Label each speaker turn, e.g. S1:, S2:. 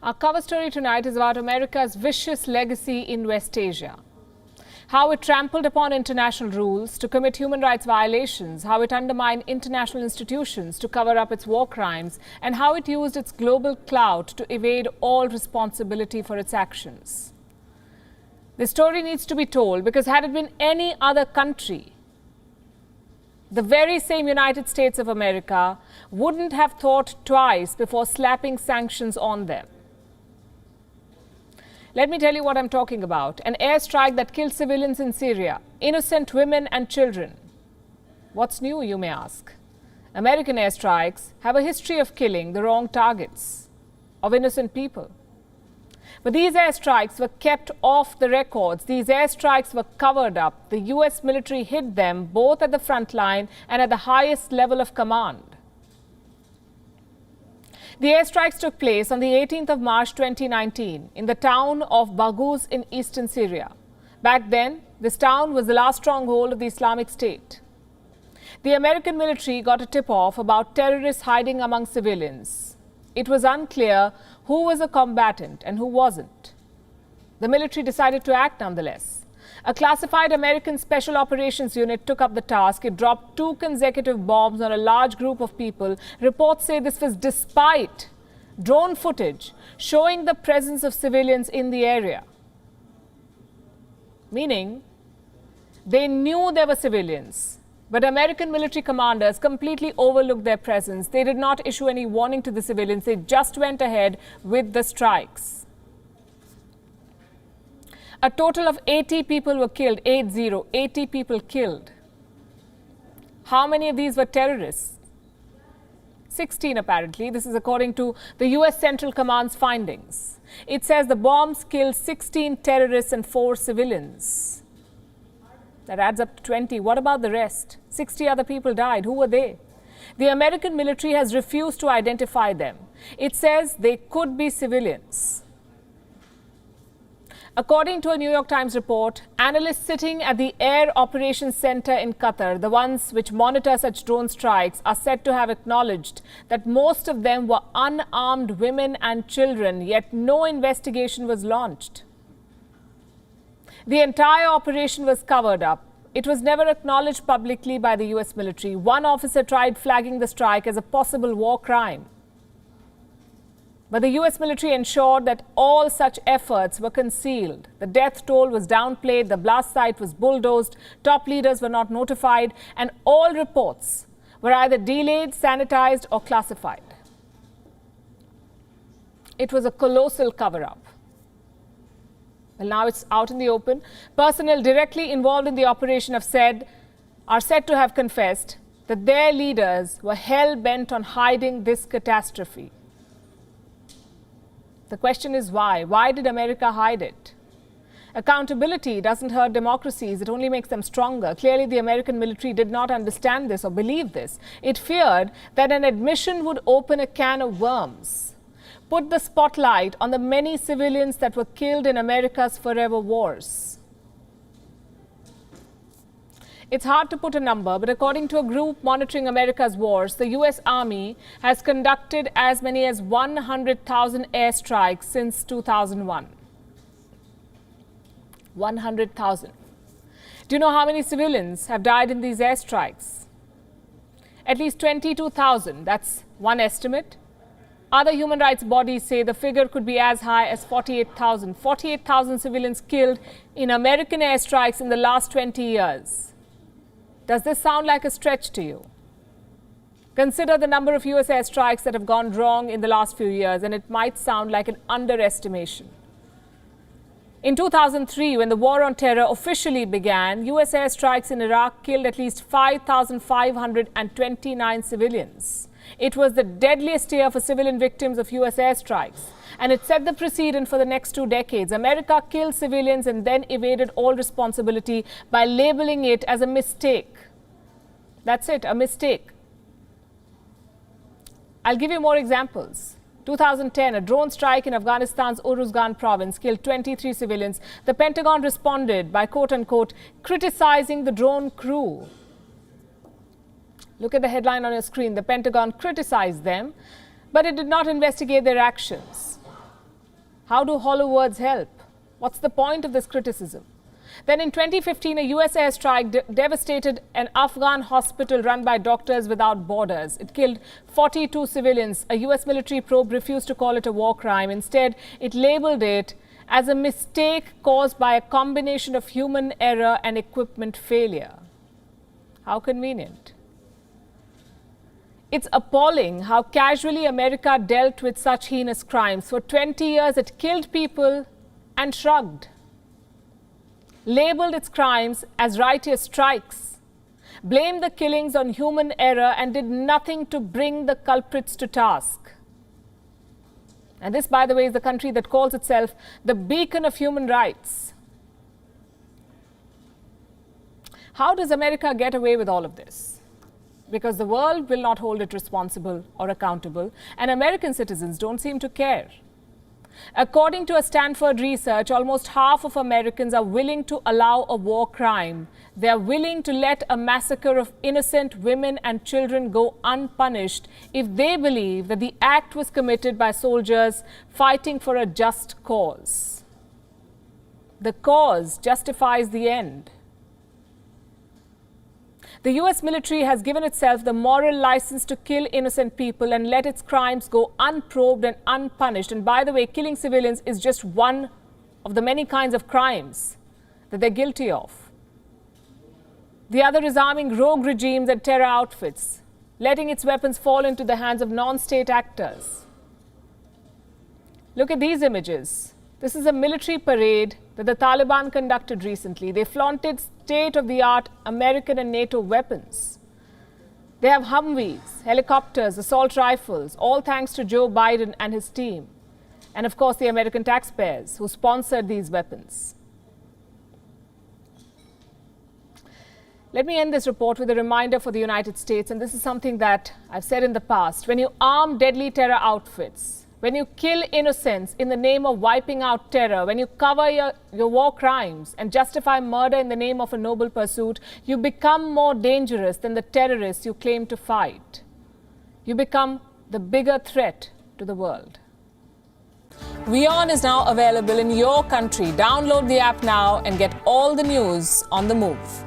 S1: Our cover story tonight is about America's vicious legacy in West Asia. How it trampled upon international rules to commit human rights violations, how it undermined international institutions to cover up its war crimes, and how it used its global clout to evade all responsibility for its actions. The story needs to be told because had it been any other country, the very same United States of America wouldn't have thought twice before slapping sanctions on them. Let me tell you what I'm talking about. An airstrike that killed civilians in Syria, innocent women and children. What's new, you may ask? American airstrikes have a history of killing the wrong targets, of innocent people. But these airstrikes were kept off the records. These airstrikes were covered up. The US military hid them both at the front line and at the highest level of command. The airstrikes took place on the 18th of March 2019 in the town of Baghouz in eastern Syria. Back then, this town was the last stronghold of the Islamic State. The American military got a tip-off about terrorists hiding among civilians. It was unclear who was a combatant and who wasn't. The military decided to act nonetheless. A classified American Special Operations Unit took up the task. It dropped 2 consecutive bombs on a large group of people. Reports say this was despite drone footage showing the presence of civilians in the area. Meaning, they knew there were civilians. But American military commanders completely overlooked their presence. They did not issue any warning to the civilians. They just went ahead with the strikes. A total of 80 people were killed, 80 people killed. How many of these were terrorists? 16 apparently. This is according to the US Central Command's findings. It says the bombs killed 16 terrorists and 4 civilians. That adds up to 20. What about the rest? 60 other people died. Who were they? The American military has refused to identify them. It says they could be civilians. According to a New York Times report, analysts sitting at the Air Operations Center in Qatar, the ones which monitor such drone strikes, are said to have acknowledged that most of them were unarmed women and children, yet no investigation was launched. The entire operation was covered up. It was never acknowledged publicly by the US military. One officer tried flagging the strike as a possible war crime. But the US military ensured that all such efforts were concealed. The death toll was downplayed, the blast site was bulldozed, top leaders were not notified, and all reports were either delayed, sanitized, or classified. It was a colossal cover-up. Well, now it's out in the open. Personnel directly involved in the operation are said to have confessed that their leaders were hell-bent on hiding this catastrophe. The question is why? Why did America hide it? Accountability doesn't hurt democracies, it only makes them stronger. Clearly, the American military did not understand this or believe this. It feared that an admission would open a can of worms, put the spotlight on the many civilians that were killed in America's forever wars. It's hard to put a number, but according to a group monitoring America's wars, the US Army has conducted as many as 100,000 airstrikes since 2001. 100,000. Do you know how many civilians have died in these airstrikes? At least 22,000. That's one estimate. Other human rights bodies say the figure could be as high as 48,000. 48,000 civilians killed in American airstrikes in the last 20 years. Does this sound like a stretch to you? Consider the number of US airstrikes that have gone wrong in the last few years, and it might sound like an underestimation. In 2003, when the war on terror officially began, US airstrikes in Iraq killed at least 5,529 civilians. It was the deadliest year for civilian victims of US airstrikes, and it set the precedent for the next 2 decades. America killed civilians and then evaded all responsibility by labeling it as a mistake. That's it, a mistake. I'll give you more examples. 2010, a drone strike in Afghanistan's Uruzgan province killed 23 civilians. The Pentagon responded by, quote-unquote, criticizing the drone crew. Look at the headline on your screen. The Pentagon criticized them, but it did not investigate their actions. How do hollow words help? What's the point of this criticism? Then in 2015, a US airstrike devastated an Afghan hospital run by Doctors Without Borders. It killed 42 civilians. A US military probe refused to call it a war crime. Instead, it labeled it as a mistake caused by a combination of human error and equipment failure. How convenient. It's appalling how casually America dealt with such heinous crimes. For 20 years, it killed people and shrugged. Labeled its crimes as righteous strikes, blamed the killings on human error and did nothing to bring the culprits to task. And this, by the way, is the country that calls itself the beacon of human rights. How does America get away with all of this? Because the world will not hold it responsible or accountable, and American citizens don't seem to care. According to a Stanford research, almost half of Americans are willing to allow a war crime. They are willing to let a massacre of innocent women and children go unpunished if they believe that the act was committed by soldiers fighting for a just cause. The cause justifies the end. The US military has given itself the moral license to kill innocent people and let its crimes go unprobed and unpunished. And by the way, killing civilians is just one of the many kinds of crimes that they're guilty of. The other is arming rogue regimes and terror outfits, letting its weapons fall into the hands of non-state actors. Look at these images. This is a military parade that the Taliban conducted recently. They flaunted state-of-the-art American and NATO weapons. They have Humvees, helicopters, assault rifles, all thanks to Joe Biden and his team. And of course, the American taxpayers who sponsored these weapons. Let me end this report with a reminder for the United States, and this is something that I've said in the past. When you arm deadly terror outfits, when you kill innocents in the name of wiping out terror, when you cover your war crimes and justify murder in the name of a noble pursuit, you become more dangerous than the terrorists you claim to fight. You become the bigger threat to the world. WION is now available in your country. Download the app now and get all the news on the move.